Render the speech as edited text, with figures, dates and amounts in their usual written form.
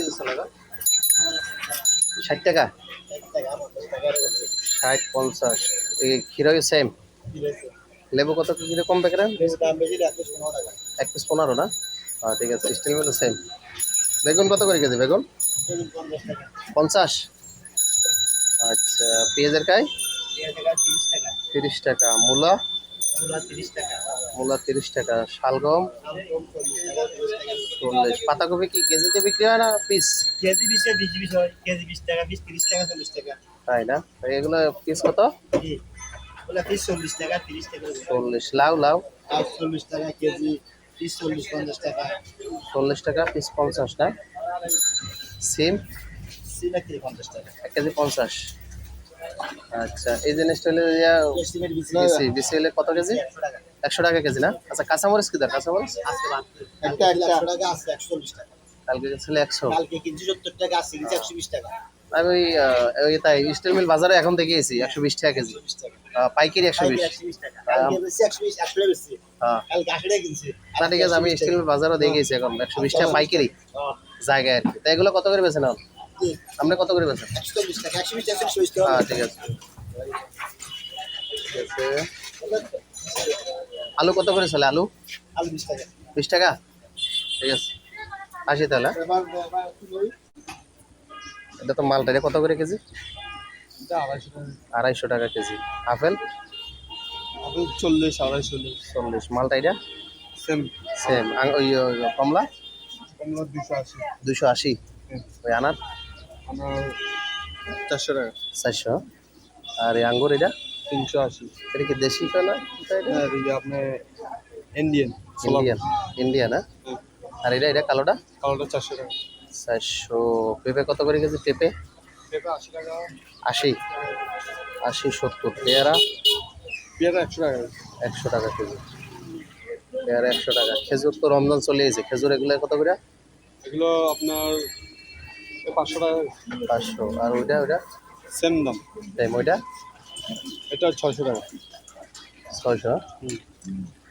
দিচ্ছ না 60 টাকা 60 50 এই ক্ষীর সেম লেবু কত কিরকম প্যাকেট 1 পিস 15 না ঠিক আছে স্টিল মিল সেম বেগুন কত করে কেজি বেগুন 50 আচ্ছা পেঁয়াজের কাই 30 টাকা মূলা মূলা 30 টাকা শালগম 40 পাতাকপি কি কেজিতে বিক্রি হয় না পিস কেজি 20 হয় কেজি 20 টাকা 30 টাকা 40 টাকা তাই না এগুলো পিস কত ওলা পিস 40 টাকা 30 টাকা 40 লাউ লাউ 40 টাকা কেজি 30 40 50 টাকা 40 টাকা পিস 50 না সিম সিলা কি 50 টাকা 1 কেজি 50 আচ্ছা এই জিনিসটা হলে এস্টিমেট বিসি হলে কত কেজি 100 টাকা কেজি না আচ্ছা কাঁচামরিচ কি দর কাঁচামরিচ আজকে একটা 100 টাকা আছে 140 টাকা কালকে ছিল 100 কালকে কেজি 70 টাকা আছে কেজি 120 টাকা আমি ওই তাই স্টিল মিল বাজারে এখন দেখেছি 120 টাকা কেজি পাইকারি 120 120 টাকা কালকে বেশি 120 100 টাকা বেশি হ্যাঁ কালকে 80 টাকা কিনছি না ঠিক আছে আমি স্টিল মিল বাজারও দেখেছি এখন 120 টাকা পাইকারি জায়গায় আর কি তাই এগুলো কত করে বেচেন এখন আপনি কত করে বেচেন 140 টাকা 120 টাকা 120 টাকা হ্যাঁ ঠিক আছে ঠিক আছে আলু কত করে চলে আলু আলু 20 টাকা 20 টাকা ঠিক আছে আসি তাহলে এটা তো মালটা এটা কত করে কেজি এটা 250 টাকা 250 টাকা কেজি আপেল আপেল 40 250 40 মালটা এটা সেম সেম ওই কমলা কমলা 280 280 ওই আনার আমার 400 টাকা 400 আর এই আঙ্গুর এটা 380 এটা কি দেশি না এটা এটা আপনার ইন্ডিয়ান ইন্ডিয়ান ইন্ডিয়ান না আর এটা কালোটা কালোটা 400 টাকা 400 পেঁপে কত করে কেজি পেঁপে পেঁপে 80 টাকা 80 80 70 পেয়ারা পেয়ারা 100 টাকা 100 টাকা কেজি পেয়ারা 100 টাকা খেজুর তো রমজান চলে এসেছে খেজুর এগুলো কত করে এগুলো আপনার 500 টাকা 500 আর ওইটা সেম দাম তাই ওইটা এটা 600 টাকা 600